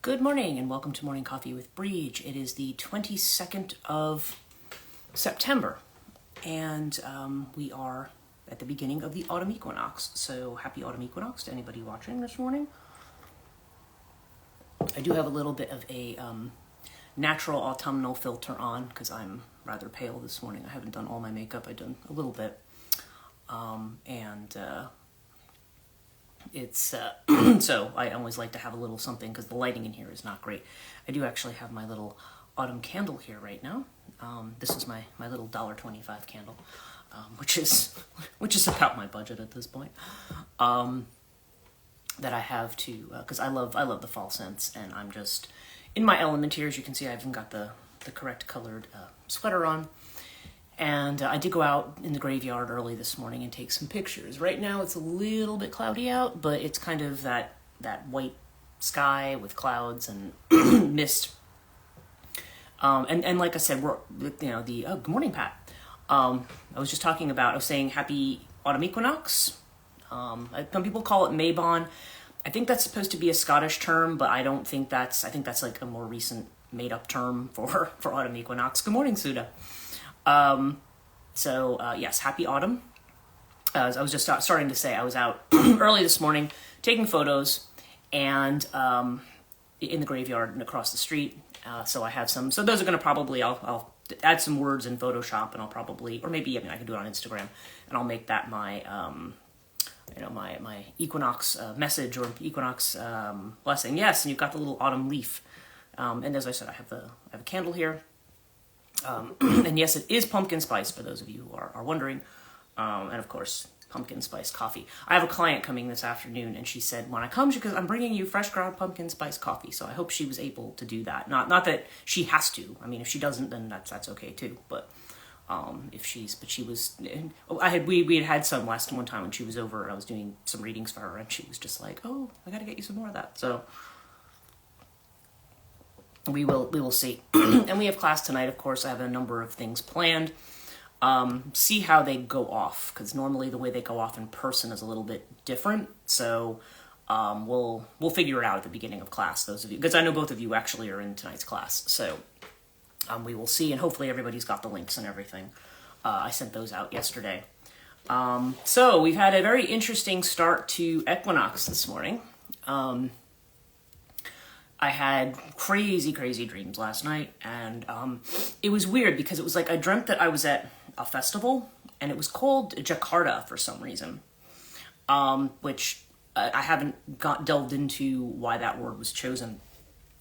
Good morning and welcome to Morning Coffee with Brigid. It is the 22nd of September and we are at the beginning of the autumn equinox. So happy autumn equinox to anybody watching this morning. I do have a little bit of a natural autumnal filter on because I'm rather pale this morning. I haven't done all my makeup. I've done a little bit. It's so I always like to have a little something because the lighting in here is not great. I do actually have my little autumn candle here right now. This is my little $1.25 candle, which is about my budget at this point. That I have to because I love the fall scents, and I'm just in my element here. As you can see, I haven't got the correct colored sweater on. And I did go out in the graveyard early this morning and take some pictures. Right now it's a little bit cloudy out, but it's kind of that white sky with clouds and mist. And like I said, we're good morning, Pat. I was just talking about. I was saying happy autumn equinox. Some people call it Mabon. I think that's supposed to be a Scottish term, but I don't think that's. I think that's like a more recent made up term for autumn equinox. Good morning, Suda. Yes, happy autumn. As I was just starting to say, I was out early this morning taking photos and in the graveyard and across the street. So I have some. So those are going to probably I'll add some words in Photoshop, and I'll probably, or maybe I can do it on Instagram, and I'll make that my my equinox message or equinox blessing. Yes, and you've got the little autumn leaf. And as I said, I have a candle here. And yes, it is pumpkin spice for those of you who are wondering. And of course, pumpkin spice coffee. I have a client coming this afternoon, and she said, when I come, because I'm bringing you fresh ground pumpkin spice coffee. So I hope she was able to do that. Not that she has to. I mean, if she doesn't, then that's okay too. But we had some last one time when she was over, and I was doing some readings for her, and she was just like, oh, I got to get you some more of that. So we will see. And we have class tonight, of course. I have a number of things planned. See how they go off, because normally the way they go off in person is a little bit different. So we'll figure it out at the beginning of class, those of you, because I know both of you actually are in tonight's class. So we will see, and hopefully everybody's got the links and everything. I sent those out yesterday. So we've had a very interesting start to equinox this morning. I had crazy dreams last night, and it was weird because it was like I dreamt that I was at a festival, and it was called Jakarta for some reason, which I haven't delved into why that word was chosen,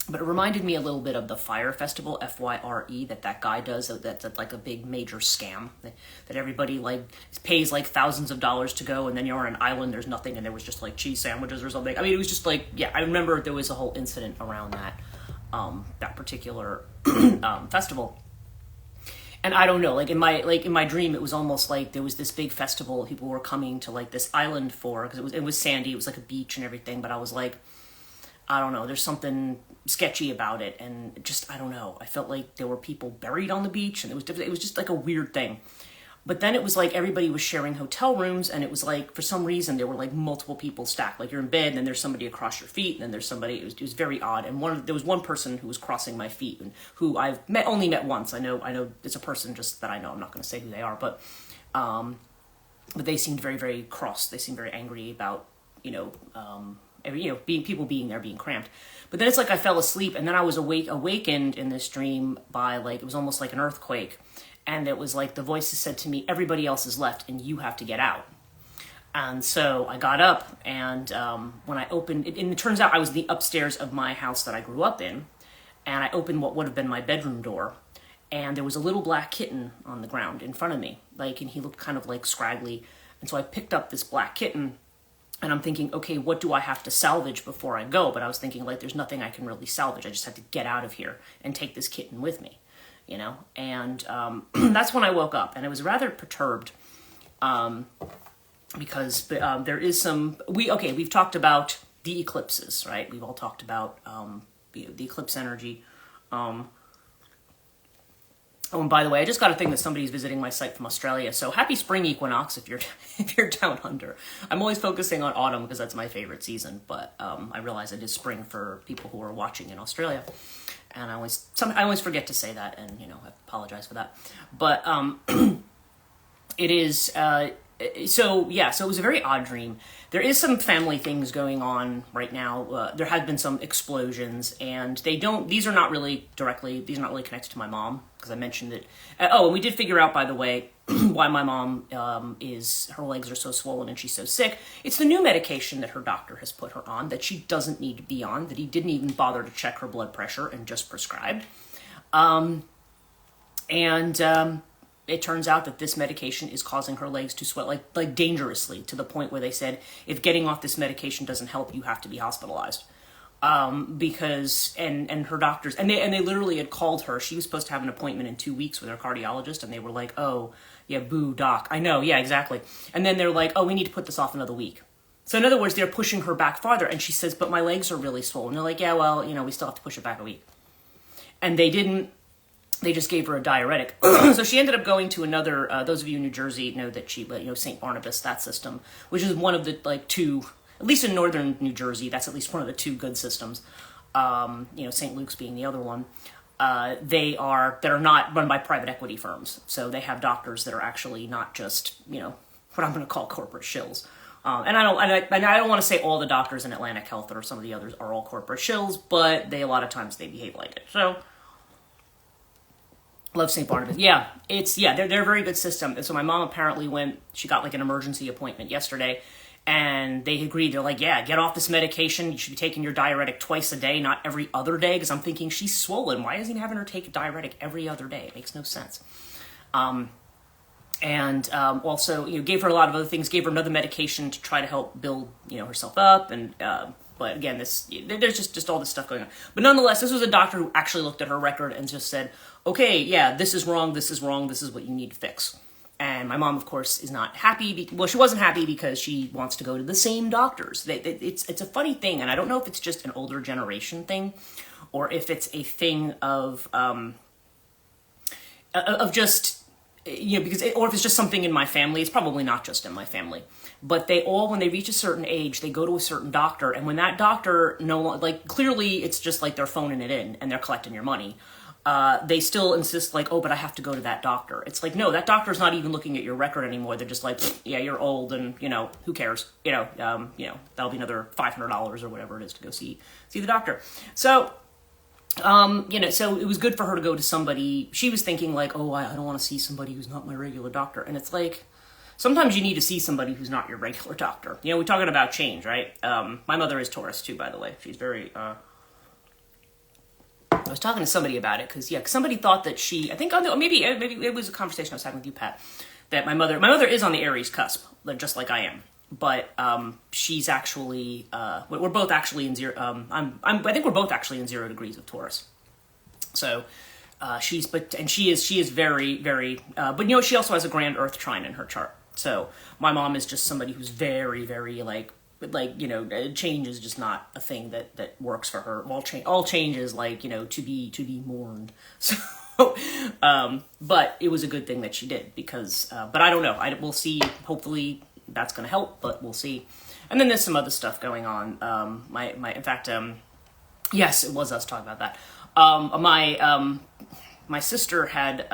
but it reminded me a little bit of the Fire Festival, FYRE, that guy does. That's like a big major scam that everybody like pays like thousands of dollars to go, and then you're on an island, there's nothing, and there was just like cheese sandwiches or something. I mean, it was just like, yeah, I remember there was a whole incident around that particular festival. And I don't know, like in my dream, it was almost like there was this big festival people were coming to like this island for, because it was sandy, it was like a beach and everything, but I was like, I don't know, there's something sketchy about it, and just, I don't know, I felt like there were people buried on the beach, and it was just like a weird thing. But then it was like everybody was sharing hotel rooms, and it was like, for some reason, there were like multiple people stacked, like you're in bed, and then there's somebody across your feet, and then there's somebody, it was very odd, and there was one person who was crossing my feet, and who I've only met once. I know it's a person just that I know, I'm not going to say who they are, but they seemed very, very cross, they seemed very angry about, people being there, being cramped. But then it's like I fell asleep, and then I was awakened in this dream by like, it was almost like an earthquake. And it was like the voices said to me, everybody else is left and you have to get out. And so I got up, and when I opened it, and it turns out I was in the upstairs of my house that I grew up in, and I opened what would have been my bedroom door, and there was a little black kitten on the ground in front of me, and he looked kind of like scraggly. And so I picked up this black kitten, and I'm thinking, okay, what do I have to salvage before I go? But I was thinking, like, there's nothing I can really salvage. I just have to get out of here and take this kitten with me, And that's when I woke up, and I was rather perturbed because there is some... We've talked about the eclipses, right? We've all talked about the eclipse energy. Oh, and by the way, I just got a thing that somebody's visiting my site from Australia. So happy spring equinox if you're if you're down under. I'm always focusing on autumn because that's my favorite season, but I realize it is spring for people who are watching in Australia, and I always forget to say that, and I apologize for that. But it is. So it was a very odd dream. There is some family things going on right now. There have been some explosions, and these are not really connected to my mom, because I mentioned it. And we did figure out, by the way, why my mom her legs are so swollen and she's so sick. It's the new medication that her doctor has put her on that she doesn't need to be on, that he didn't even bother to check her blood pressure and just prescribed. It turns out that this medication is causing her legs to swell like dangerously, to the point where they said, if getting off this medication doesn't help, you have to be hospitalized. Because her doctors, and they literally had called her. She was supposed to have an appointment in 2 weeks with her cardiologist, and they were like, oh yeah, boo, doc, I know, yeah, exactly. And then they're like, oh, we need to put this off another week. So in other words, they're pushing her back farther, and she says, but my legs are really swollen. They're like, yeah, well, we still have to push it back a week. And they didn't. They just gave her a diuretic. So she ended up going to another, those of you in New Jersey know that she, St. Barnabas, that system, which is one of the, two, at least in northern New Jersey, that's at least one of the two good systems. St. Luke's being the other one. That are not run by private equity firms. So they have doctors that are actually not just, what I'm going to call corporate shills. And I don't want to say all the doctors in Atlantic Health or some of the others are all corporate shills, but a lot of times they behave like it. So, love St. Barnabas. Yeah, they're a very good system. And so my mom apparently she got an emergency appointment yesterday, and they agreed. They're like, yeah, get off this medication. You should be taking your diuretic twice a day, not every other day, because I'm thinking she's swollen. Why isn't he having her take a diuretic every other day? It makes no sense. Also, gave her a lot of other things, gave her another medication to try to help build, herself up. And, but again, there's just all this stuff going on. But nonetheless, this was a doctor who actually looked at her record and just said, okay, yeah, this is wrong, this is what you need to fix. And my mom, of course, is not happy. She wasn't happy because she wants to go to the same doctors. It's a funny thing, and I don't know if it's just an older generation thing, or if it's a thing of just, or if it's just something in my family. It's probably not just in my family. But they all, when they reach a certain age, they go to a certain doctor, and when that doctor clearly it's just they're phoning it in and they're collecting your money. They still insist but I have to go to that doctor. It's no, that doctor's not even looking at your record anymore. They're just yeah, you're old and, who cares? That'll be another $500 or whatever it is to go see the doctor. So, so it was good for her to go to somebody. She was thinking oh, I don't want to see somebody who's not my regular doctor. And it's sometimes you need to see somebody who's not your regular doctor. We're talking about change, right? My mother is Taurus too, by the way. She's very, I was talking to somebody about it because somebody thought that maybe it was a conversation I was having with you, Pat, that my mother is on the Aries cusp, just like I am, but she's actually we're both actually in zero. I think we're both actually in 0 degrees of Taurus. So she is very very, but she also has a grand Earth trine in her chart. So my mom is just somebody who's very very change is just not a thing that works for her. All change is to be mourned. So, but it was a good thing that she did because, but I don't know. We'll see. Hopefully that's going to help, but we'll see. And then there's some other stuff going on. In fact, yes, it was us talking about that. My sister had,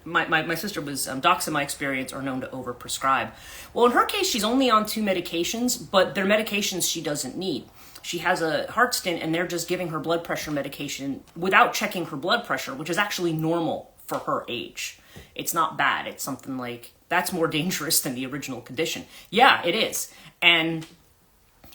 my sister was, docs in my experience are known to overprescribe. Well, in her case, she's only on 2 medications, but they're medications she doesn't need. She has a heart stint, and they're just giving her blood pressure medication without checking her blood pressure, which is actually normal for her age. It's not bad. It's something that's more dangerous than the original condition. Yeah, it is. And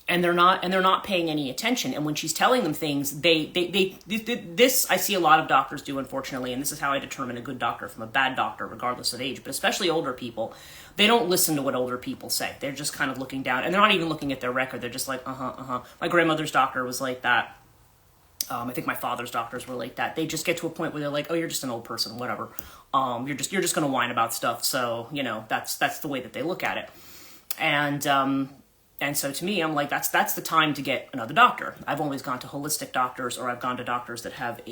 they're not paying any attention. And when she's telling them things, this I see a lot of doctors do, unfortunately, and this is how I determine a good doctor from a bad doctor, regardless of age, but especially older people. They don't listen to what older people say. They're just kind of looking down, and they're not even looking at their record. They're just My grandmother's doctor was like that. I think my father's doctors were like that. They just get to a point where they're like, oh, you're just an old person, whatever. You're just going to whine about stuff. So, that's the way that they look at it. And so to me, I'm like, that's the time to get another doctor. I've always gone to holistic doctors, or I've gone to doctors that have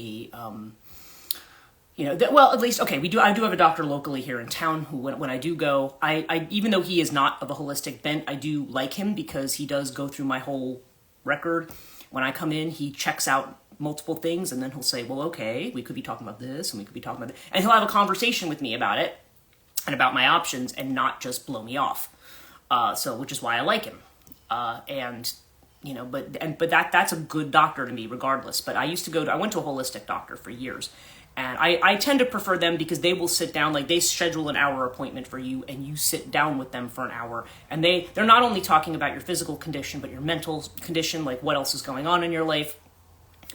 well, at least, okay, I do have a doctor locally here in town who, when I do go, I even though he is not of a holistic bent, I do like him because he does go through my whole record. When I come in, he checks out multiple things, and then he'll say, well, okay, we could be talking about this, and we could be talking about that. And he'll have a conversation with me about it, and about my options, and not just blow me off. Which is why I like him. But that's a good doctor to me regardless. But I went to a holistic doctor for years. And I tend to prefer them because they will sit down, like they schedule an hour appointment for you and you sit down with them for an hour. And they're not only talking about your physical condition, but your mental condition, like what else is going on in your life,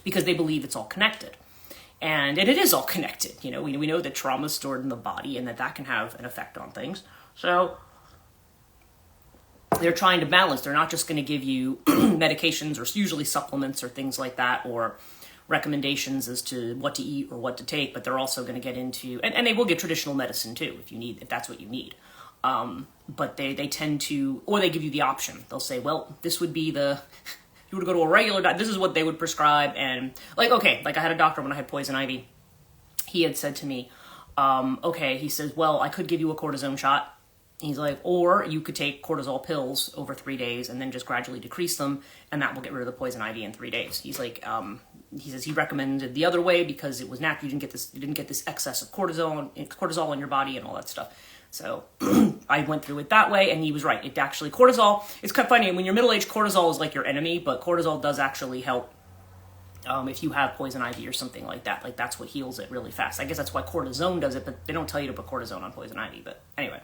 because they believe it's all connected. And it is all connected. We know that trauma is stored in the body and that can have an effect on things. So they're trying to balance. They're not just going to give you medications or usually supplements or things like that, or recommendations as to what to eat or what to take, but they're also going to get into, and they will get traditional medicine too, if that's what you need. But they tend to, or they give you the option. They'll say, well, this would be if you were to go to a regular doctor, this is what they would prescribe. And I had a doctor when I had poison ivy. He had said to me, he says, well, I could give you a cortisone shot. He's like, or you could take cortisol pills over 3 days and then just gradually decrease them, and that will get rid of the poison ivy in 3 days. He's like, he says he recommended the other way because it was natural. You didn't get this excess of cortisol in your body and all that stuff. So I went through it that way, and he was right. It actually, cortisol, it's kind of funny, when you're middle-aged, cortisol is like your enemy, but cortisol does actually help if you have poison ivy or something like that. Like, that's what heals it really fast. I guess that's why cortisone does it, but they don't tell you to put cortisone on poison ivy. But anyway,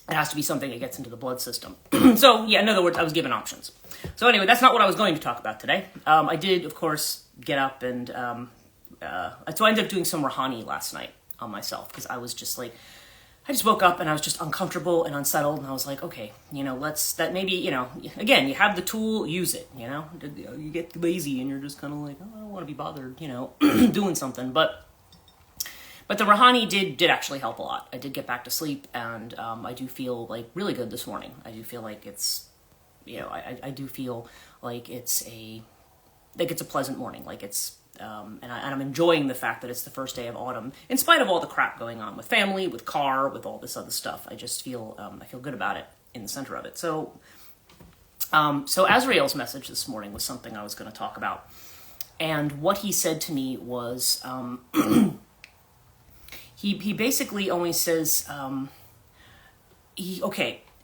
it has to be something that gets into the blood system. So, yeah, in other words, I was given options. So anyway, that's not what I was going to talk about today. I did, of course, get up and, so I ended up doing some Rouhani last night on myself, because I was just like, I just woke up and I was just uncomfortable and unsettled, and I was like, okay, again, you have the tool, use it, you get lazy and you're just kind of like, oh, I don't want to be bothered, doing something, but the Rouhani did actually help a lot. I did get back to sleep, and I do feel like really good this morning. I do feel like it's, I do feel like it's a pleasant morning, like it's, and I'm enjoying the fact that it's the first day of autumn, in spite of all the crap going on with family, with car, with all this other stuff. I just feel, I feel good about it in the center of it. So Azrael's message this morning was something I was going to talk about. And what he said to me was, he basically only says, he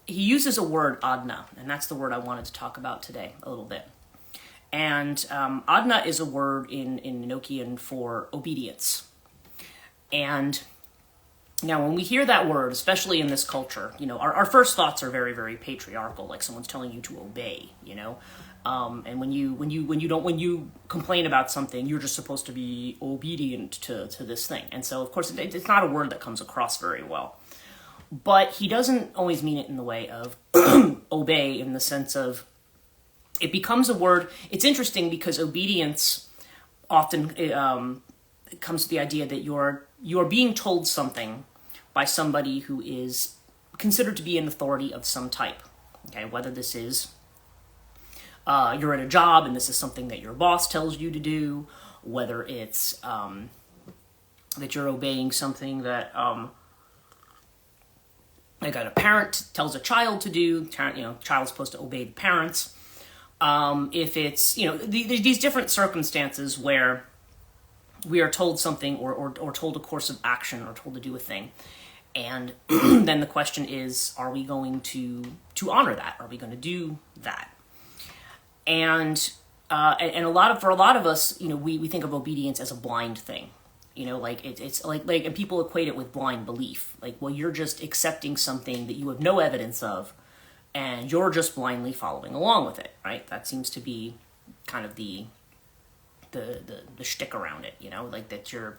uses a word, adna, and that's the word I wanted to talk about today a little bit. And adna is a word in Enochian for obedience. And now when we hear that word, especially in this culture, our first thoughts are very, very patriarchal, like someone's telling you to obey, and when you complain about something, you're just supposed to be obedient to this thing. And so, of course, it's not a word that comes across very well. But he doesn't always mean it in the way of obey, in the sense of, it becomes a word. It's interesting because obedience often comes to the idea that you're being told something by somebody who is considered to be an authority of some type. Okay, whether this is you're at a job and this is something that your boss tells you to do, whether it's that you're obeying something that like a parent tells a child to do. Child's supposed to obey the parents. If it's, these different circumstances where we are told something or told a course of action or told to do a thing. And then the question is, are we going to honor that? Are we going to do that? And for a lot of us, we think of obedience as a blind thing. It's like, and people equate it with blind belief. Like, well, you're just accepting something that you have no evidence of, and you're just blindly following along with it, right? That seems to be kind of the shtick around it, like that you're,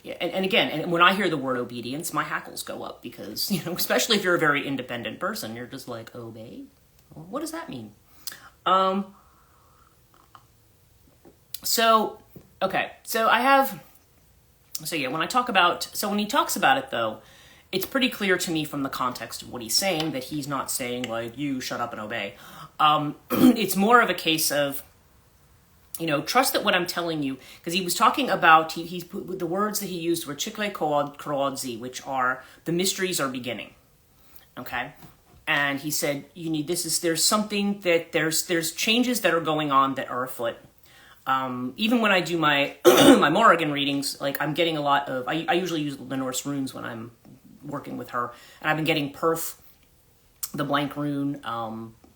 yeah. And again, and when I hear the word obedience, my hackles go up because, especially if you're a very independent person, you're just like, obey? Well, what does that mean? When he talks about it though, it's pretty clear to me from the context of what he's saying that he's not saying like, you shut up and obey. It's more of a case of trust that what I'm telling you, because he was talking about, he's put the words that he used were chikle korodzi, which are the mysteries are beginning. Okay. And he said, there's something that there's changes that are going on that are afoot. Even when I do my, my Morrigan readings, like I'm getting a lot of, I usually use the Norse runes when I'm working with her. And I've been getting Perth, the blank rune,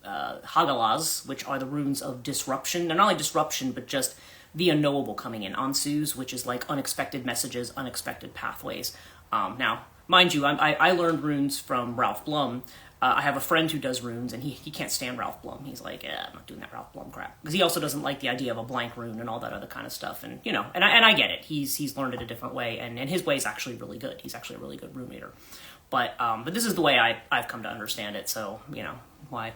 Hagalaz, which are the runes of disruption. They're not only disruption, but just the unknowable coming in. Ansus, which is like unexpected messages, unexpected pathways. Now, mind you, I learned runes from Ralph Blum. I have a friend who does runes, and he can't stand Ralph Blum. He's like, I'm not doing that Ralph Blum crap. Because he also doesn't like the idea of a blank rune and all that other kind of stuff. And, and I get it. He's learned it a different way, and his way is actually really good. He's actually a really good rune reader. But this is the way I've come to understand it, so, why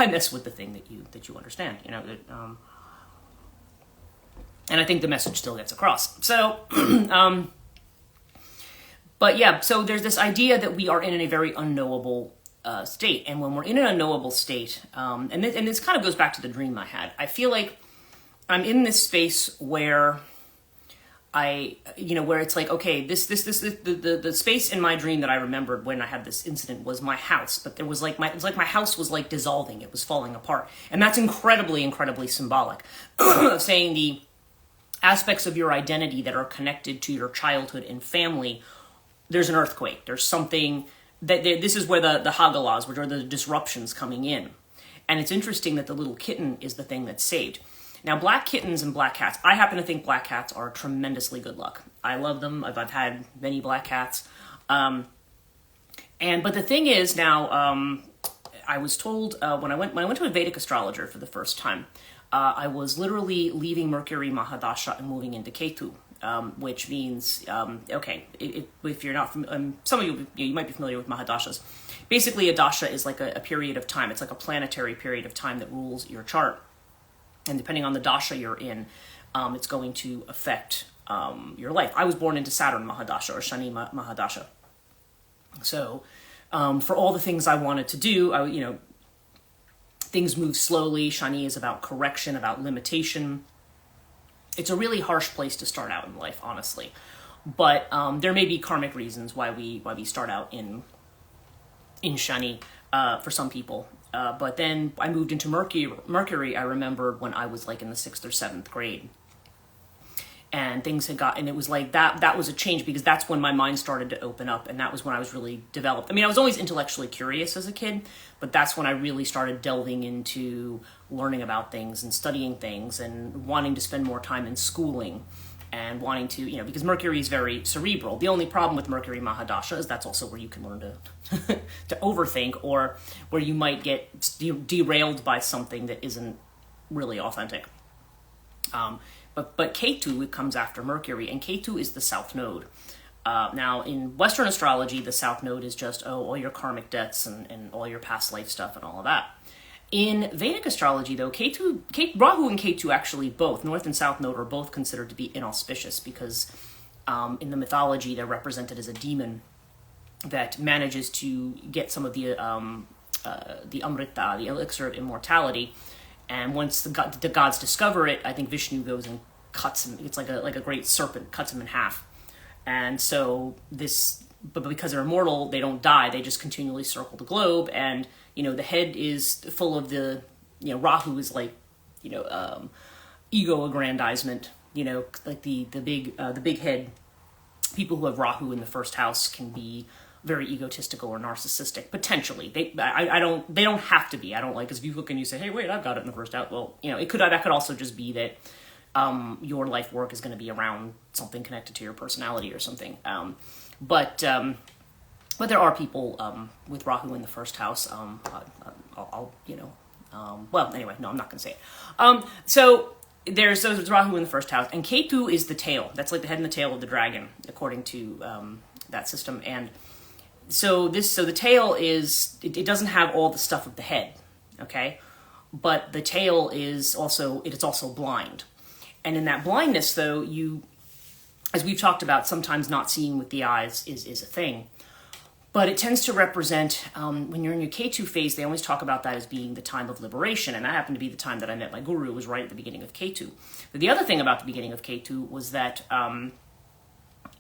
mess with the thing that you understand, and I think the message still gets across. So, but yeah, so there's this idea that we are in a very unknowable state, and when we're in an unknowable state, and this kind of goes back to the dream I had. I feel like I'm in this space where where it's like, okay, the space in my dream that I remembered when I had this incident was my house, but it was like my house was like dissolving, it was falling apart. And that's incredibly, incredibly symbolic of saying the aspects of your identity that are connected to your childhood and family. There's an earthquake, there's something that this is where the Hagalaz, which are the disruptions coming in. And it's interesting that the little kitten is the thing that's saved. Now, black kittens and black cats, I happen to think black cats are tremendously good luck. I love them. I've had many black cats. But the thing is now, I was told when I went to a Vedic astrologer for the first time, I was literally leaving Mercury Mahadasha and moving into Ketu, which means, if you're not, some of you might be familiar with Mahadashas. Basically, a dasha is like a period of time. It's like a planetary period of time that rules your chart. And depending on the dasha you're in, it's going to affect your life. I was born into Saturn Mahadasha, or Shani Mahadasha. So, for all the things I wanted to do, things move slowly. Shani is about correction, about limitation. It's a really harsh place to start out in life, honestly. But there may be karmic reasons why we start out in Shani for some people. But then I moved into Mercury, I remembered when I was like in the 6th or 7th grade. And things had and it was like that was a change, because that's when my mind started to open up, and that was when I was really developed. I mean, I was always intellectually curious as a kid, but that's when I really started delving into learning about things and studying things and wanting to spend more time in schooling and wanting to, because Mercury is very cerebral. The only problem with Mercury Mahadasha is that's also where you can learn to overthink, or where you might get derailed by something that isn't really authentic. But Ketu, it comes after Mercury, and Ketu is the South Node. Now, in Western astrology, the South Node is just, all your karmic debts and all your past life stuff and all of that. In Vedic astrology, though, Rahu and Ketu actually both, North and South Node, are both considered to be inauspicious, because in the mythology they're represented as a demon that manages to get some of the Amrita, the elixir of immortality, and once the gods discover it, I think Vishnu goes and cuts him. It's like a great serpent, cuts him in half. And so but because they're immortal, they don't die. They just continually circle the globe, and the head is full of the, Rahu is like, ego aggrandizement. Like the big head. People who have Rahu in the first house can be very egotistical or narcissistic, potentially. They don't have to be. I don't like, because if you look and you say, hey, wait, I've got it in the first house. Well, that could also just be that your life work is going to be around something connected to your personality or something. But there are people with Rahu in the first house. Well, anyway, no, I'm not going to say it. So there's Rahu in the first house, and Ketu is the tail. That's like the head and the tail of the dragon, according to that system. And so the tail is, it doesn't have all the stuff of the head, okay? But the tail is also blind. And in that blindness, though, as we've talked about, sometimes not seeing with the eyes is a thing. But it tends to represent, when you're in your K2 phase, they always talk about that as being the time of liberation. And that happened to be the time that I met my guru, was right at the beginning of K2. But the other thing about the beginning of K2 was that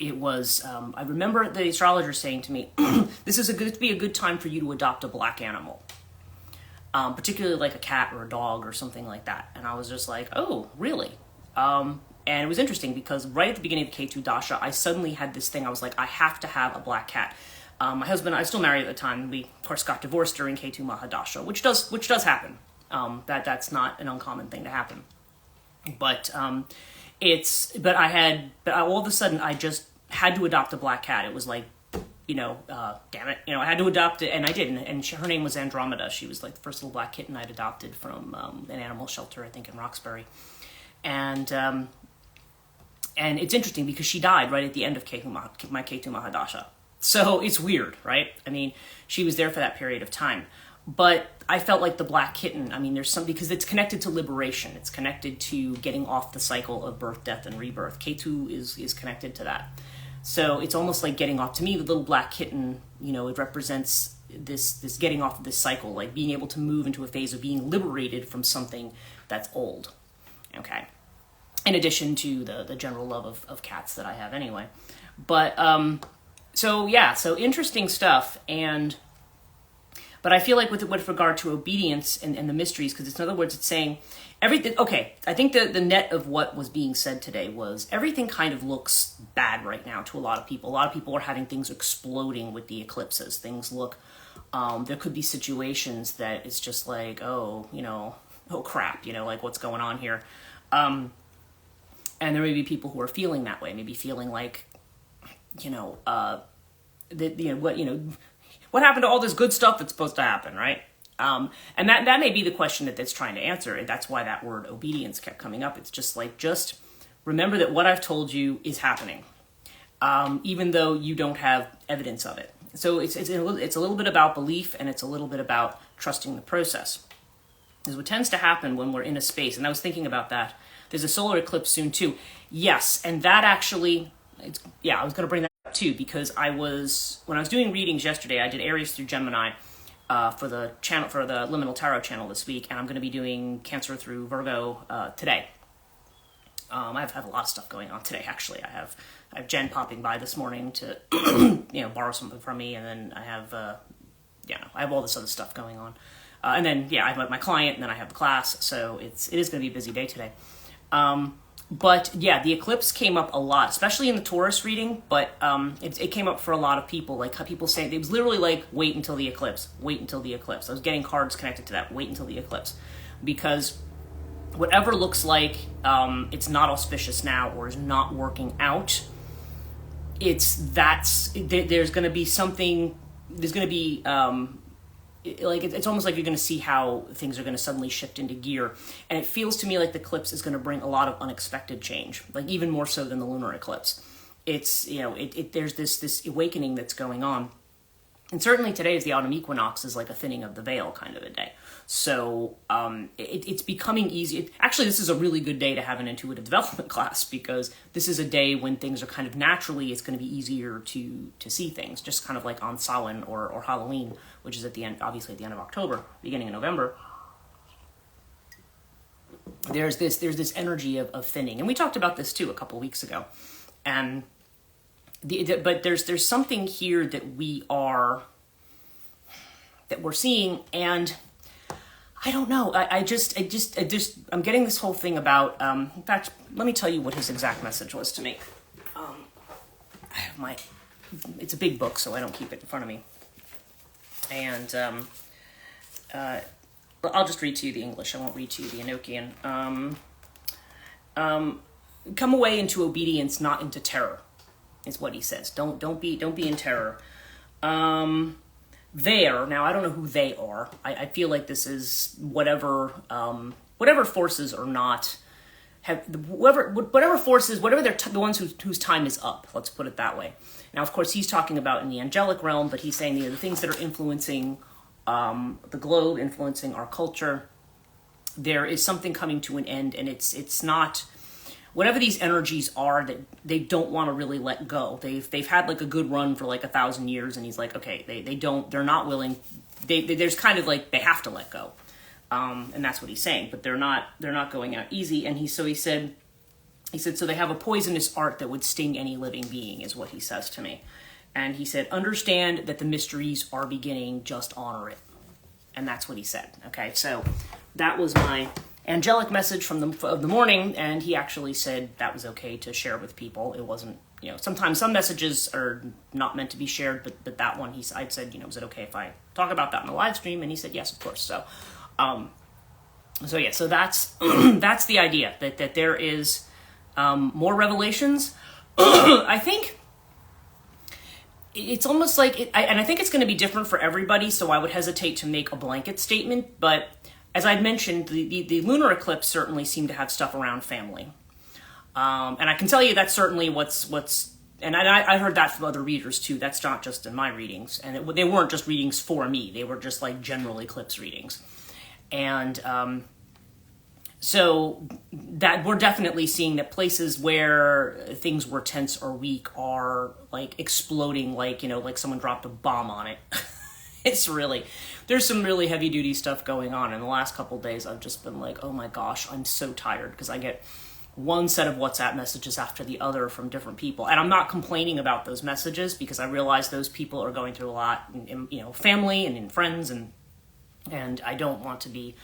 it was, I remember the astrologer saying to me, this is to be a good time for you to adopt a black animal. Particularly like a cat or a dog or something like that. And I was just like, oh, really? And it was interesting because right at the beginning of the K2 Dasha, I suddenly had this thing. I was like, I have to have a black cat. My husband, I was still married at the time. We, of course, got divorced during K2 Mahadasha, which does happen. That's not an uncommon thing to happen. But all of a sudden, I just had to adopt a black cat. It was like, damn it, I had to adopt it, and I did. And her name was Andromeda. She was like the first little black kitten I'd adopted from an animal shelter, I think, in Roxbury. And it's interesting because she died right at the end of my K2 Mahadasha. So it's weird, right? I mean, she was there for that period of time. But I felt like the black kitten, I mean, there's some, because it's connected to liberation. It's connected to getting off the cycle of birth, death, and rebirth. K2 is connected to that. So it's almost like getting off. To me, the little black kitten, it represents this getting off of this cycle, like being able to move into a phase of being liberated from something that's old. Okay. In addition to the general love of cats that I have anyway. But, so interesting stuff. But I feel like with regard to obedience and the mysteries, because in other words, it's saying everything. Okay, I think the net of what was being said today was everything kind of looks bad right now to a lot of people. A lot of people are having things exploding with the eclipses. Things look, there could be situations that it's just like, oh crap, like what's going on here. And there may be people who are feeling that way, maybe feeling like, what happened to all this good stuff that's supposed to happen, right? And that may be the question that's trying to answer, and that's why that word obedience kept coming up. It's just like, just remember that what I've told you is happening, even though you don't have evidence of it. So it's a little bit about belief, and it's a little bit about trusting the process. Because what tends to happen when we're in a space, and I was thinking about that, there's a solar eclipse soon too. Yes, and that actually, I was going to bring that up too, because when I was doing readings yesterday, I did Aries through Gemini for the channel, for the Liminal Tarot channel this week, and I'm going to be doing Cancer through Virgo today. I have a lot of stuff going on today, actually. I have Jen popping by this morning to borrow something from me, and then I have I have all this other stuff going on. And then, I have my client, and then I have the class, so it is going to be a busy day today. But the eclipse came up a lot, especially in the Taurus reading, but it came up for a lot of people. Like people saying, it was literally like, wait until the eclipse, wait until the eclipse. I was getting cards connected to that, wait until the eclipse. Because whatever looks like it's not auspicious now or is not working out, there's going to be something, there's going to be... it's almost like you're going to see how things are going to suddenly shift into gear. And it feels to me like the eclipse is going to bring a lot of unexpected change, like even more so than the lunar eclipse. It's, there's this awakening that's going on. And certainly today is the autumn equinox, is like a thinning of the veil kind of a day. So it's becoming easy. Actually, this is a really good day to have an intuitive development class, because this is a day when things are kind of naturally, it's going to be easier to see things, just kind of like on Samhain or Halloween, which is obviously at the end of October, beginning of November. There's this energy of thinning. And we talked about this too a couple of weeks ago. And but there's something here that we're seeing, and I don't know. I'm getting this whole thing about. In fact, let me tell you what his exact message was to me. I have it's a big book, so I don't keep it in front of me. And I'll just read to you the English. I won't read to you the Enochian. Come away into obedience, not into terror, is what he says. Don't be in terror. Now I don't know who they are. I feel like this is whatever forces are not whatever forces, whatever they're the ones whose time is up. Let's put it that way. Now, of course, he's talking about in the angelic realm, but he's saying the things that are influencing the globe, influencing our culture. There is something coming to an end, and it's not. whatever these energies are that they don't want to really let go. They've had like a good run for like 1,000 years, and he's like, okay, they're not willing. There's kind of like they have to let go, and that's what he's saying. But they're not going out easy. And he said so they have a poisonous art that would sting any living being, is what he says to me. And he said, understand that the mysteries are beginning, just honor it. And that's what he said. Okay, so that was my angelic message from the morning, and he actually said that was okay to share with people. It wasn't, sometimes some messages are not meant to be shared, but that one, I'd said, is it okay if I talk about that in the live stream? And he said, yes, of course. So that's that's the idea, that there is more revelations. I think it's almost like, and I think it's going to be different for everybody, so I would hesitate to make a blanket statement, but as I'd mentioned, the lunar eclipse certainly seemed to have stuff around family. And I can tell you that's certainly what's and I heard that from other readers too. That's not just in my readings. And they weren't just readings for me. They were just like general eclipse readings. And so that we're definitely seeing that places where things were tense or weak are like exploding, like someone dropped a bomb on it. There's some really heavy duty stuff going on. In the last couple of days, I've just been like, oh my gosh, I'm so tired, because I get one set of WhatsApp messages after the other from different people. And I'm not complaining about those messages, because I realize those people are going through a lot in family and in friends, and I don't want to be,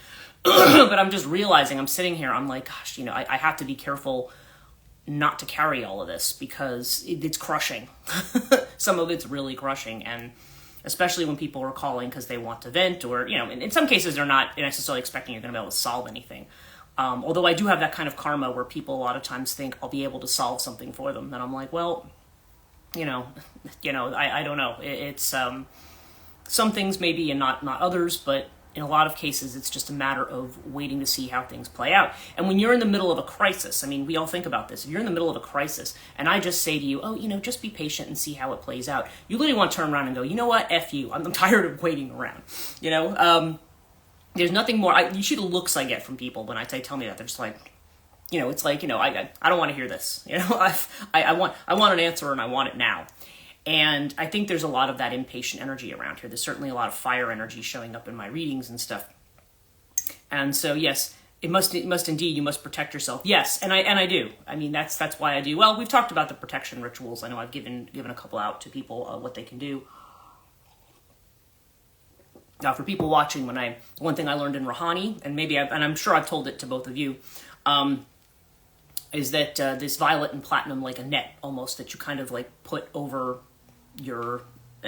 but I'm just realizing, I'm sitting here, I'm like, gosh, I have to be careful not to carry all of this, because it's crushing. Some of it's really crushing, and especially when people are calling because they want to vent, or, in some cases they're not necessarily expecting you're going to be able to solve anything. Although I do have that kind of karma where people a lot of times think I'll be able to solve something for them. And I'm like, well, I don't know. It's some things maybe and not others, but in a lot of cases, it's just a matter of waiting to see how things play out. And when you're in the middle of a crisis, I mean, we all think about this. If you're in the middle of a crisis and I just say to you, oh, just be patient and see how it plays out, you literally want to turn around and go, you know what, F you. I'm tired of waiting around. There's nothing more. You see the looks I get from people when I tell me that. They're just like, it's like, I don't want to hear this. I want an answer, and I want it now. And I think there's a lot of that impatient energy around here. There's certainly a lot of fire energy showing up in my readings and stuff. And so, yes, it must indeed, you must protect yourself. Yes, and I do. I mean, that's why I do. Well, we've talked about the protection rituals. I know I've given a couple out to people, what they can do. Now, for people watching, one thing I learned in Rouhani, and I'm sure I've told it to both of you, is that this violet and platinum, like a net almost, that you kind of like put over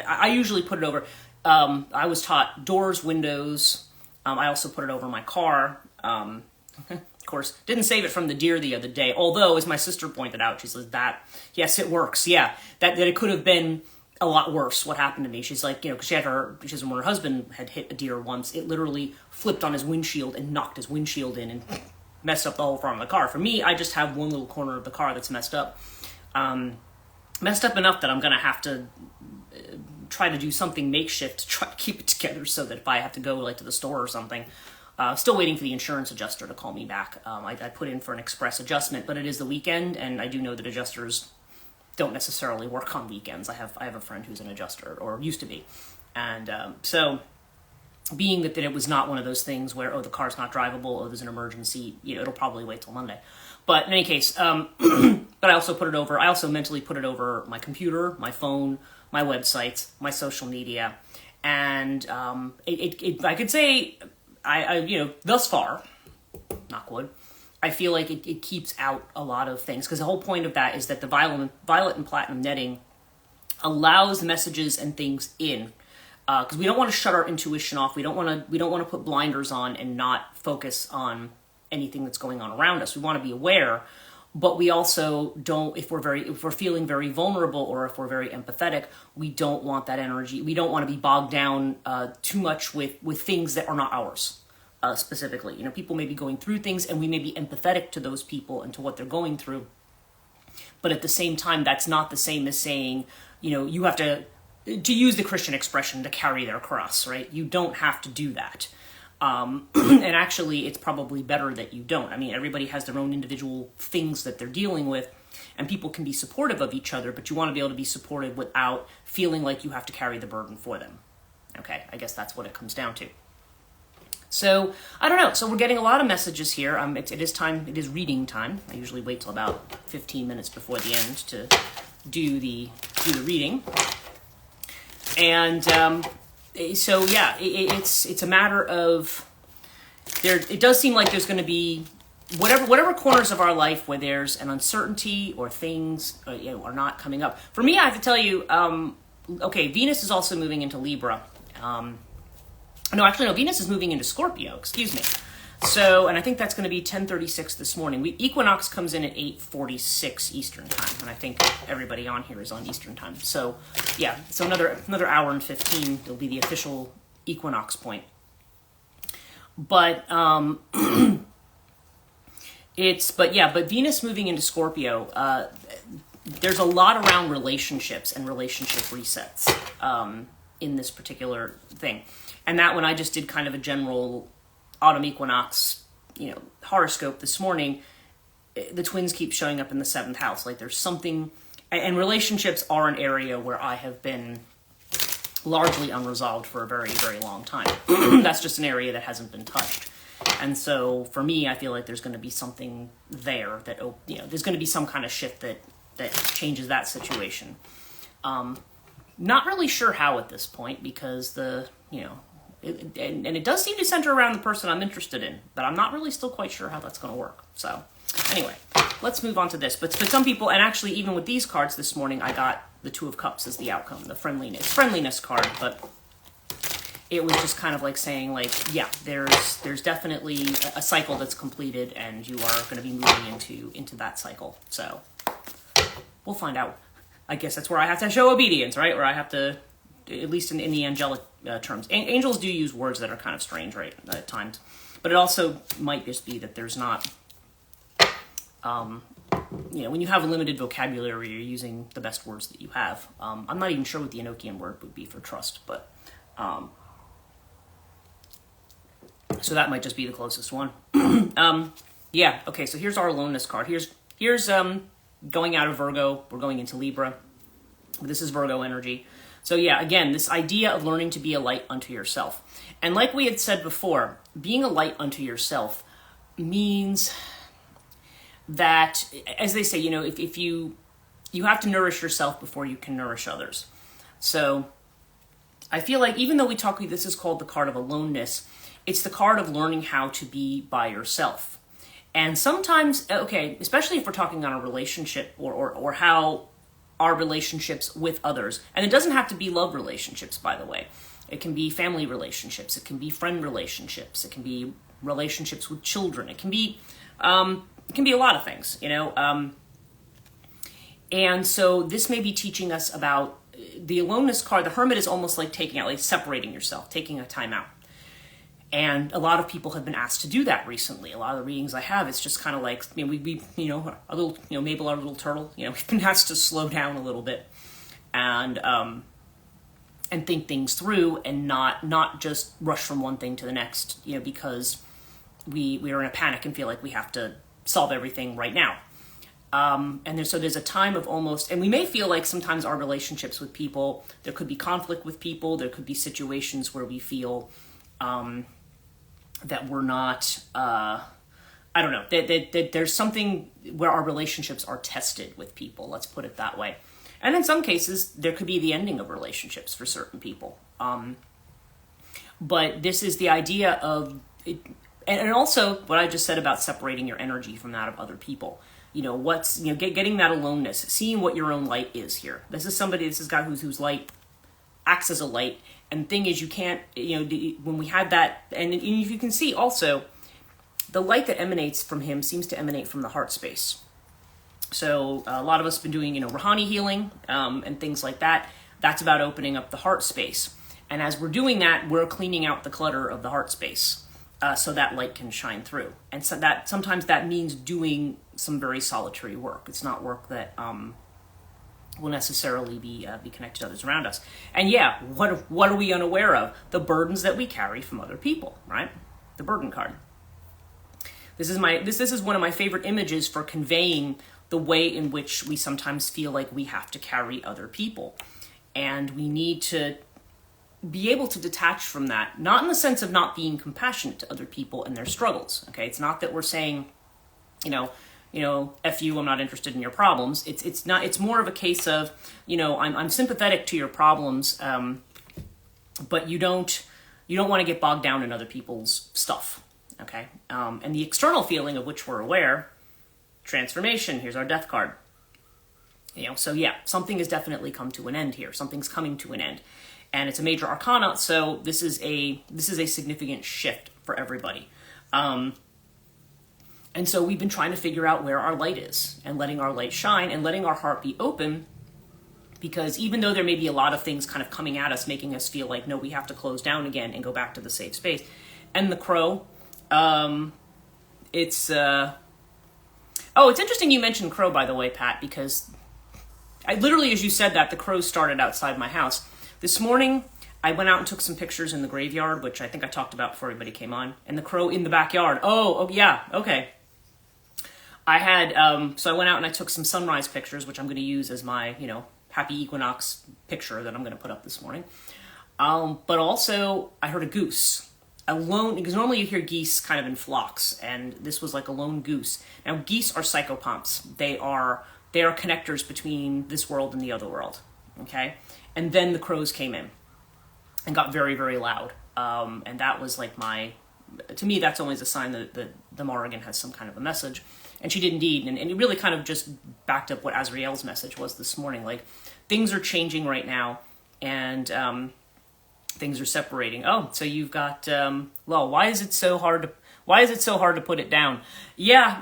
I usually put it over, I was taught doors, windows. I also put it over my car. Of course, didn't save it from the deer the other day. Although, as my sister pointed out, she says yes, it works. Yeah, that it could have been a lot worse. What happened to me? She's like, because when her husband had hit a deer once, it literally flipped on his windshield and knocked his windshield in and messed up the whole front of the car. For me, I just have one little corner of the car that's messed up. Messed up enough that I'm going to have to try to do something makeshift to try to keep it together, so that if I have to go like to the store or something, still waiting for the insurance adjuster to call me back. I put in for an express adjustment, but it is the weekend, and I do know that adjusters don't necessarily work on weekends. I have a friend who's an adjuster, or used to be. And so being that it was not one of those things where, the car's not drivable, there's an emergency, it'll probably wait till Monday. But in any case, but I also mentally put it over my computer, my phone, my websites, my social media. And I could say, thus far, knock wood, I feel like it keeps out a lot of things. Because the whole point of that is that the violet and platinum netting allows messages and things in. Because we don't want to shut our intuition off. We don't want to put blinders on and not focus on anything that's going on around us. We want to be aware, but we also don't, if we're feeling very vulnerable, or if we're very empathetic, we don't want that energy. We don't want to be bogged down too much with things that are not ours, specifically. People may be going through things, and we may be empathetic to those people and to what they're going through. But at the same time, that's not the same as saying, you have to use the Christian expression, to carry their cross, right? You don't have to do that. And actually, it's probably better that you don't. I mean, everybody has their own individual things that they're dealing with, and people can be supportive of each other, but you want to be able to be supportive without feeling like you have to carry the burden for them. Okay, I guess that's what it comes down to. So, I don't know. So we're getting a lot of messages here. It is time. It is reading time. I usually wait till about 15 minutes before the end to do the reading. And so yeah, it's a matter of there. It does seem like there's going to be whatever corners of our life where there's an uncertainty or things are not coming up. For me, I have to tell you, okay, Venus is also moving into Libra. No, Venus is moving into Scorpio, excuse me. So, and I think that's going to be 10:36 this morning. Equinox comes in at 8:46 Eastern time, and I think everybody on here is on Eastern time. So, yeah, so another hour and 15 will be the official equinox point. But but Venus moving into Scorpio, there's a lot around relationships and relationship resets in this particular thing. And that one I just did kind of a general autumn equinox, horoscope this morning. The twins keep showing up in the 7th house. Like there's something, and relationships are an area where I have been largely unresolved for a very, very long time. That's just an area that hasn't been touched. And so for me, I feel like there's going to be something there that, there's going to be some kind of shift that changes that situation. Not really sure how at this point, because it does seem to center around the person I'm interested in, but I'm not really still quite sure how that's going to work. So anyway, let's move on to this. But some people, and actually even with these cards this morning, I got the Two of Cups as the outcome, the friendliness card, but it was just kind of like saying like, yeah, there's definitely a cycle that's completed, and you are going to be moving into that cycle. So we'll find out. I guess that's where I have to show obedience, right? Where I have to, at least in the angelic terms. Angels do use words that are kind of strange, right, at times. But it also might just be that there's not, when you have a limited vocabulary, you're using the best words that you have. I'm not even sure what the Enochian word would be for trust, but so that might just be the closest one. Yeah, okay, so here's our aloneness card. Here's going out of Virgo, we're going into Libra. This is Virgo energy. So yeah, again, this idea of learning to be a light unto yourself. And like we had said before, being a light unto yourself means that, as they say, if you have to nourish yourself before you can nourish others. So I feel like even though this is called the card of aloneness, it's the card of learning how to be by yourself. And sometimes, okay, especially if we're talking on a relationship or how our relationships with others, and it doesn't have to be love relationships, by the way. It can be family relationships. It can be friend relationships. It can be relationships with children. It can be a lot of things, And so this may be teaching us about the aloneness card. The Hermit is almost like separating yourself, taking a time out. And a lot of people have been asked to do that recently. A lot of the readings I have, it's just kind of like, we our little, Mabel, our little turtle, we've been asked to slow down a little bit and think things through and not just rush from one thing to the next, because we are in a panic and feel like we have to solve everything right now. And there's a time of almost, and we may feel like sometimes our relationships with people, there could be conflict with people, there could be situations where we feel that we're not, I don't know, that there's something where our relationships are tested with people, let's put it that way. And in some cases, there could be the ending of relationships for certain people. But this is the idea of, and also what I just said about separating your energy from that of other people. Getting that aloneness, seeing what your own light is here. This is a guy whose light acts as a light. And the thing is, you can't, when we had that, and you can see also, the light that emanates from him seems to emanate from the heart space. So a lot of us have been doing, Rahani healing and things like that. That's about opening up the heart space. And as we're doing that, we're cleaning out the clutter of the heart space so that light can shine through. And so that sometimes that means doing some very solitary work. It's not work that will necessarily be connected to others around us. And yeah, what are we unaware of? The burdens that we carry from other people, right? the burden card. This is one of my favorite images for conveying the way in which we sometimes feel like we have to carry other people. And we need to be able to detach from that, not in the sense of not being compassionate to other people and their struggles. Okay, it's not that we're saying, F you, I'm not interested in your problems. It's not. It's more of a case of, I'm sympathetic to your problems, but you don't want to get bogged down in other people's stuff. Okay, and the external feeling of which we're aware, transformation. Here's our death card. So yeah, something has definitely come to an end here. Something's coming to an end, and it's a major arcana. So this is a significant shift for everybody. And so we've been trying to figure out where our light is and letting our light shine and letting our heart be open, because even though there may be a lot of things kind of coming at us, making us feel like, no, we have to close down again and go back to the safe space. And the crow, it's interesting you mentioned crow, by the way, Pat, because I literally, as you said that, the crows started outside my house. This morning, I went out and took some pictures in the graveyard, which I think I talked about before everybody came on, and the crow in the backyard. Oh yeah, okay. I had, so I went out and I took some sunrise pictures, which I'm going to use as my, happy equinox picture that I'm going to put up this morning. But also, I heard a goose. Alone, because normally you hear geese kind of in flocks, and this was like a lone goose. Now, geese are psychopomps. They are connectors between this world and the other world, okay? And then the crows came in and got very, very loud. And that was like to me, that's always a sign that the Morrigan has some kind of a message. And she did indeed, and it really kind of just backed up what Azrael's message was this morning. Like, things are changing right now, and things are separating. Oh, so you've got, why is it so hard to put it down? Yeah,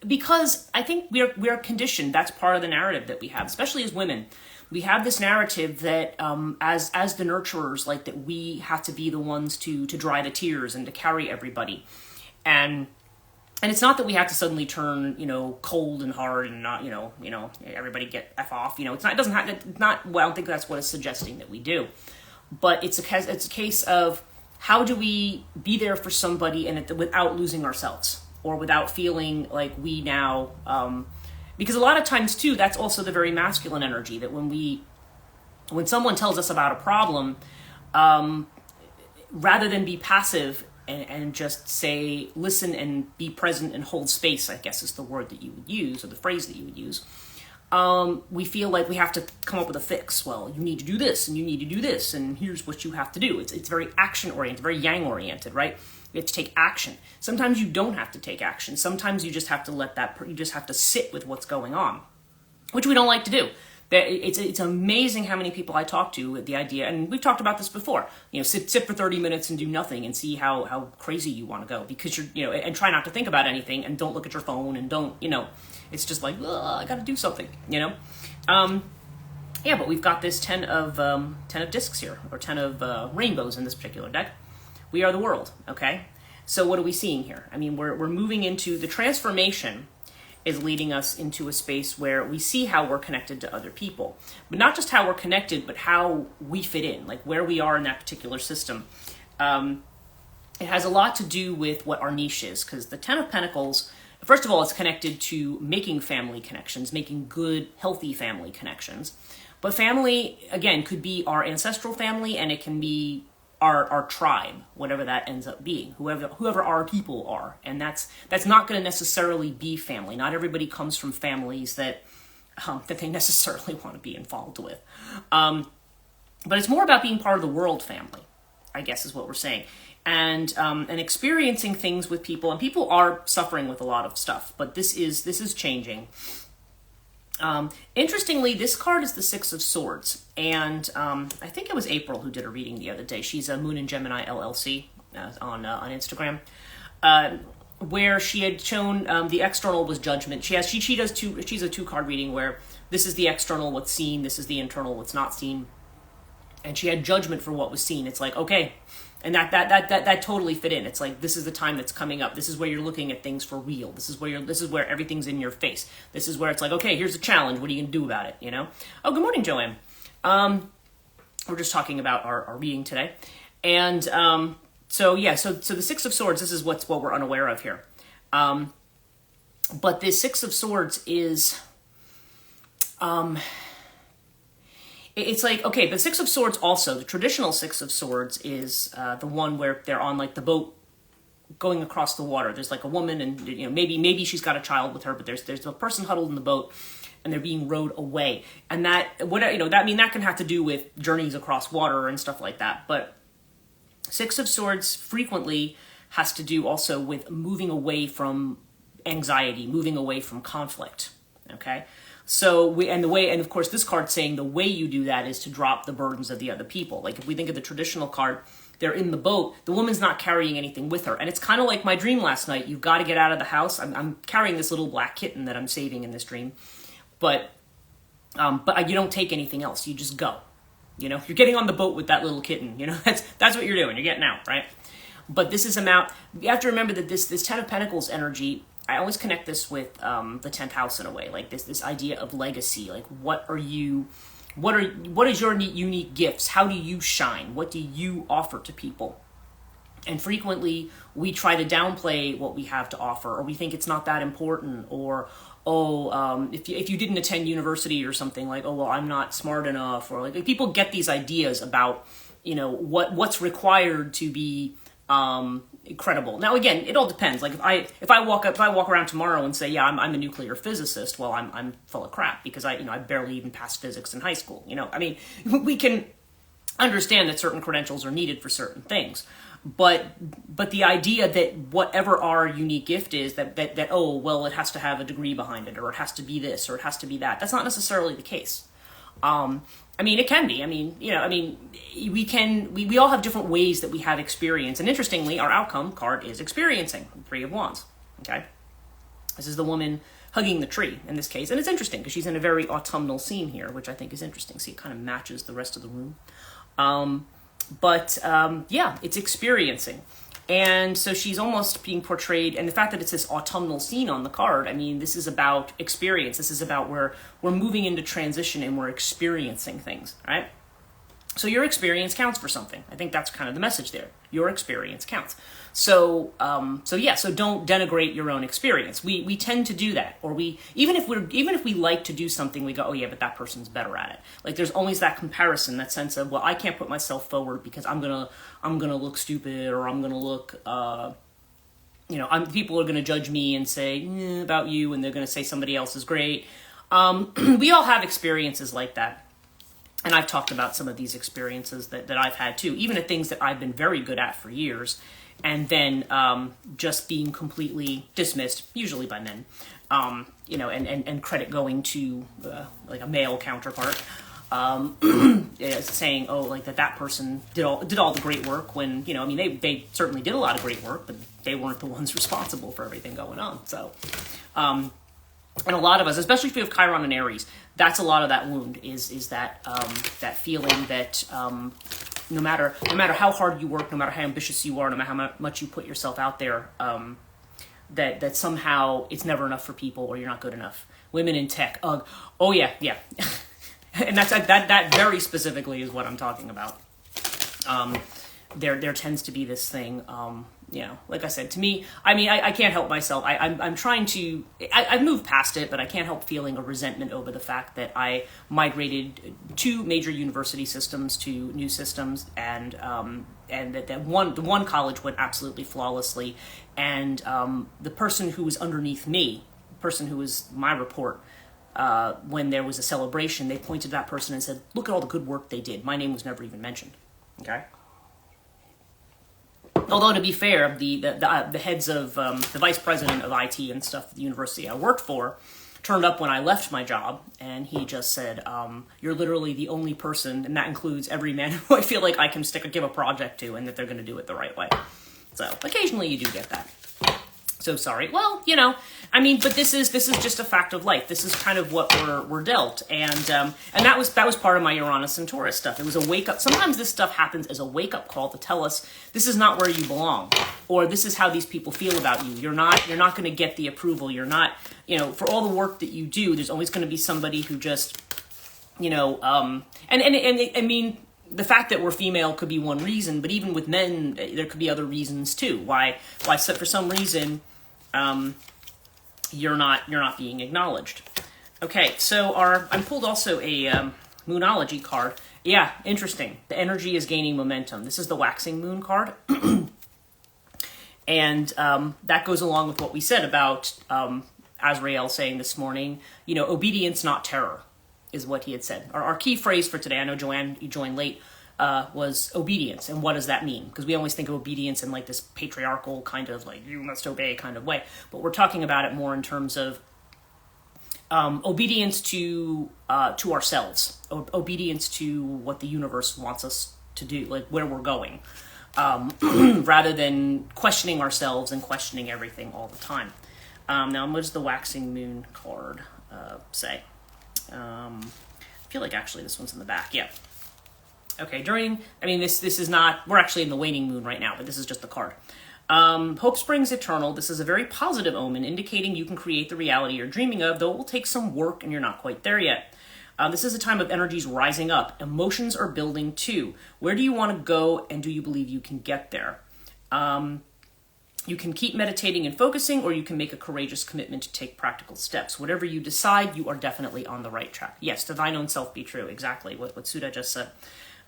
because I think we are conditioned. That's part of the narrative that we have, especially as women. We have this narrative that as the nurturers, like that we have to be the ones to dry the tears and to carry everybody. And it's not that we have to suddenly turn, cold and hard and not, everybody get F off. It's not, well, I don't think that's what it's suggesting that we do. But it's a case of how do we be there for somebody and without losing ourselves, or without feeling like we now, because a lot of times too, that's also the very masculine energy, that when someone tells us about a problem, rather than be passive and just say, listen and be present and hold space, I guess is the word that you would use, or the phrase that you would use. We feel like we have to come up with a fix. Well, you need to do this, and you need to do this, and here's what you have to do. It's very action-oriented, very yang-oriented, right? You have to take action. Sometimes you don't have to take action. Sometimes you just have to you just have to sit with what's going on, which we don't like to do. It's amazing how many people I talk to with the idea, and we've talked about this before, sit for 30 minutes and do nothing and see how crazy you want to go, because you're, and try not to think about anything, and don't look at your phone, and don't, it's just like, I got to do something, but we've got this 10 of discs here, or 10 of rainbows in this particular deck. We are the world, okay? So what are we seeing here? I mean, we're moving into the transformation is leading us into a space where we see how we're connected to other people, but not just how we're connected, but how we fit in, like where we are in that particular system. It has a lot to do with what our niche is, because the 10 of Pentacles, first of all, it's connected to making family connections, making good, healthy family connections. But family, again, could be our ancestral family, and it can be our tribe, whatever that ends up being, whoever our people are. And that's not going to necessarily be family. Not everybody comes from families that they necessarily want to be involved with. But it's more about being part of the world family, I guess is what we're saying. And experiencing things with people, and people are suffering with a lot of stuff, but this is changing. Interestingly, this card is the Six of Swords, and I think it was April who did a reading the other day. She's a Moon and Gemini LLC on Instagram, where she had shown the external was judgment. She's a 2-card reading where this is the external, what's seen, this is the internal, what's not seen, and she had judgment for what was seen. It's like, okay. And that totally fit in. It's like, this is the time that's coming up. This is where you're looking at things for real. This is where everything's in your face. This is where it's like, okay, here's a challenge. What are you gonna do about it? Oh, good morning, Joanne. We're just talking about our reading today, and So yeah, so the Six of Swords, this is what we're unaware of here. But the Six of Swords is, it's like, okay, the Six of Swords also, the traditional Six of Swords is the one where they're on like the boat going across the water. There's like a woman and, you know, maybe she's got a child with her, but there's a person huddled in the boat and they're being rowed away. And that, what, you know, that, I mean, that can have to do with journeys across water and stuff like that. But Six of Swords frequently has to do also with moving away from anxiety, moving away from conflict, okay? So, and of course this card's saying the way you do that is to drop the burdens of the other people. Like if we think of the traditional card, they're in the boat, the woman's not carrying anything with her. And it's kind of like my dream last night. You've got to get out of the house. I'm carrying this little black kitten that I'm saving in this dream. But you don't take anything else. You just go. You know, you're getting on the boat with that little kitten. You know, that's what you're doing. You're getting out, right? But this is about, you have to remember that this Ten of Pentacles energy, I always connect this with the 10th house in a way, like this idea of legacy. Like what is your unique gifts? How do you shine? What do you offer to people? And frequently we try to downplay what we have to offer, or we think it's not that important, or if you didn't attend university or something, like, oh, well, I'm not smart enough, or like people get these ideas about, you know, what's required to be credible. Now, again, it all depends. Like if I walk around tomorrow and say, yeah, I'm a nuclear physicist, well, I'm full of crap because I barely even passed physics in high school. You know, I mean, we can understand that certain credentials are needed for certain things. But the idea that whatever our unique gift is, that oh, well, it has to have a degree behind it, or it has to be this, or it has to be that, that's not necessarily the case. I mean, it can be. I mean, you know, I mean, we all have different ways that we have experience. And interestingly, our outcome card is experiencing, Three of Wands, okay? This is the woman hugging the tree in this case. And it's interesting because she's in a very autumnal scene here, which I think is interesting. See, it kind of matches the rest of the room. Yeah, it's experiencing. And so she's almost being portrayed, and the fact that it's this autumnal scene on the card, I mean, this is about experience. This is about where we're moving into transition and we're experiencing things, right? So your experience counts for something. I think that's kind of the message there. Your experience counts. So don't denigrate your own experience. We tend to do that, or even if we like to do something, we go, oh yeah, but that person's better at it. Like there's always that comparison, that sense of, well, I can't put myself forward because I'm gonna look stupid, or I'm gonna look, people are gonna judge me and say about you, and they're gonna say somebody else is great. We all have experiences like that. And I've talked about some of these experiences that I've had too, even at things that I've been very good at for years, and then just being completely dismissed, usually by men, and credit going to like a male counterpart, saying, oh, like that person did all the great work when, you know, I mean, they certainly did a lot of great work, but they weren't the ones responsible for everything going on. So, and a lot of us, especially if we have Chiron and Aries, that's a lot of that wound is that that feeling that no matter how hard you work, no matter how ambitious you are, no matter how much you put yourself out there, that somehow it's never enough for people, or you're not good enough. Women in tech, oh yeah, and that very specifically is what I'm talking about. There tends to be this thing. Like I said, to me, I mean, I can't help myself. I'm trying to, I've moved past it, but I can't help feeling a resentment over the fact that I migrated 2 major university systems to new systems, and that the one college went absolutely flawlessly, and the person who was underneath me, the person who was my report, when there was a celebration, they pointed to that person and said, look at all the good work they did. My name was never even mentioned, okay? Although, to be fair, the heads of the vice president of IT and stuff at the university I worked for turned up when I left my job, and he just said, you're literally the only person, and that includes every man who I feel like I can give a project to, and that they're going to do it the right way. So occasionally you do get that. So sorry. Well, you know, I mean, but this is just a fact of life. This is kind of what we're dealt, and that was part of my Uranus and Taurus stuff. It was a wake up. Sometimes this stuff happens as a wake up call to tell us this is not where you belong, or this is how these people feel about you. You're not going to get the approval. You're not, you know, for all the work that you do, there's always going to be somebody who just, you know, I mean, the fact that we're female could be one reason, but even with men, there could be other reasons too. Why for some reason, you're not being acknowledged. Okay, so I pulled also a Moonology card. Yeah, interesting. The energy is gaining momentum. This is the Waxing Moon card. And that goes along with what we said about Azrael saying this morning, obedience, not terror, is what he had said. Our key phrase for today, I know Joanne, you joined late, was obedience. And what does that mean? Because we always think of obedience in like this patriarchal kind of like, you must obey kind of way. But we're talking about it more in terms of obedience to ourselves, obedience to what the universe wants us to do, like where we're going, rather than questioning ourselves and questioning everything all the time. Now, what does the Waxing Moon card say? I feel like actually this one's in the back. Yeah. Okay. This is not. We're actually in the waning moon right now, but this is just the card. Hope springs eternal. This is a very positive omen, indicating you can create the reality you're dreaming of, though it will take some work and you're not quite there yet. This is a time of energies rising up. Emotions are building too. Where do you want to go, and do you believe you can get there? You can keep meditating and focusing, or you can make a courageous commitment to take practical steps. Whatever you decide, you are definitely on the right track. Yes, to thine own self be true. Exactly what Sudha just said.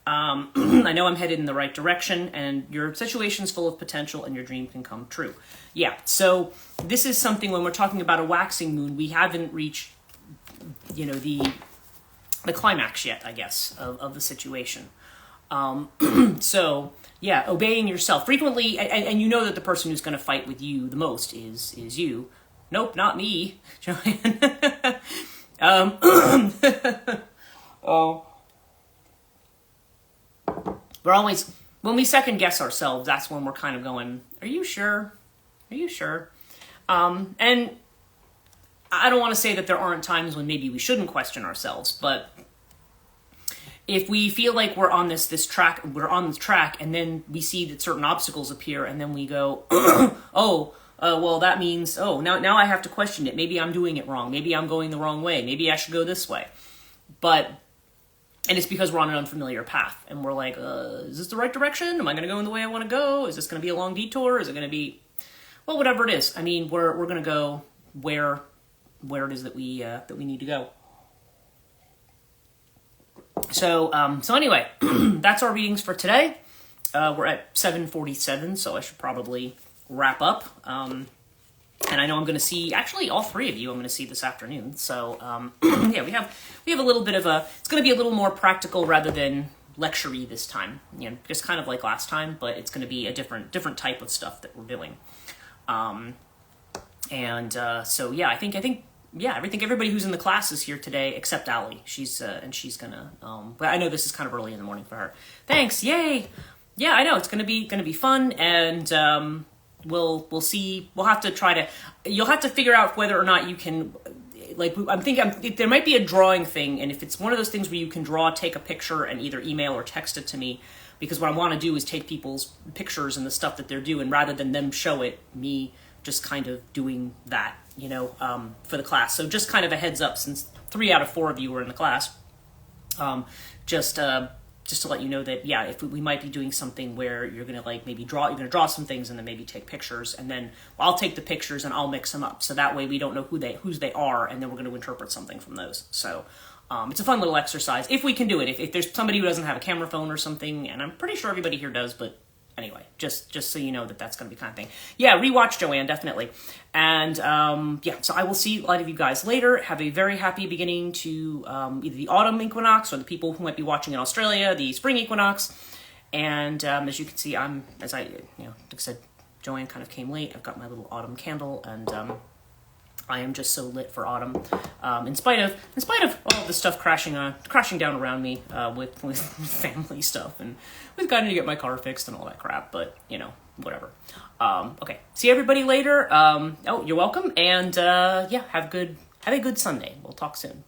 I know I'm headed in the right direction, and your situation's full of potential, and your dream can come true. Yeah, so this is something when we're talking about a waxing moon, we haven't reached, the climax yet, I guess, of the situation. So yeah, obeying yourself frequently, and you know that the person who's going to fight with you the most is you. Nope, not me, Joanne. We're always, when we second guess ourselves, that's when we're kind of going, are you sure? Are you sure? And I don't want to say that there aren't times when maybe we shouldn't question ourselves, but if we feel like we're on this track, and then we see that certain obstacles appear, and then we go, well, that means, now I have to question it. Maybe I'm doing it wrong. Maybe I'm going the wrong way. Maybe I should go this way. And it's because we're on an unfamiliar path, and we're like, is this the right direction? Am I going to go in the way I want to go? Is this going to be a long detour? Is it going to be, well, whatever it is. I mean, we're going to go where it is that we need to go. So anyway, that's our readings for today. We're at 7:47, so I should probably wrap up. And I know I'm going to see, actually, all three of you I'm going to see this afternoon. So, yeah, we have a little bit of it's going to be a little more practical rather than lecture-y this time. Just kind of like last time, but it's going to be a different type of stuff that we're doing. So, yeah, I think everybody who's in the class is here today except Allie. She's going to, but I know this is kind of early in the morning for her. Thanks. Yay. Yeah, I know it's going to be fun. And, we'll see. We'll have to you'll have to figure out whether or not you can, like, I'm thinking there might be a drawing thing. And if it's one of those things where you can take a picture and either email or text it to me, because what I want to do is take people's pictures and the stuff that they're doing rather than them show it, me just kind of doing that, for the class. So just kind of a heads up, since 3 out of 4 of you were in the class, just to let you know that, yeah, if we might be doing something where you're going to you're going to draw some things and then maybe take pictures, and then I'll take the pictures and I'll mix them up. So that way we don't know whose they are, and then we're going to interpret something from those. So it's a fun little exercise if we can do it. If there's somebody who doesn't have a camera phone or something, and I'm pretty sure everybody here does, but anyway, just so you know that's going to be kind of thing. Yeah, rewatch Joanne, definitely. And so I will see a lot of you guys later. Have a very happy beginning to either the autumn equinox, or the people who might be watching in Australia, the spring equinox. And as you can see, like I said, Joanne kind of came late. I've got my little autumn candle, and I am just so lit for autumn, in spite of all the stuff crashing down around me, with family stuff, and with having to get my car fixed and all that crap. But whatever. Okay, see everybody later. You're welcome, and have a good Sunday. We'll talk soon.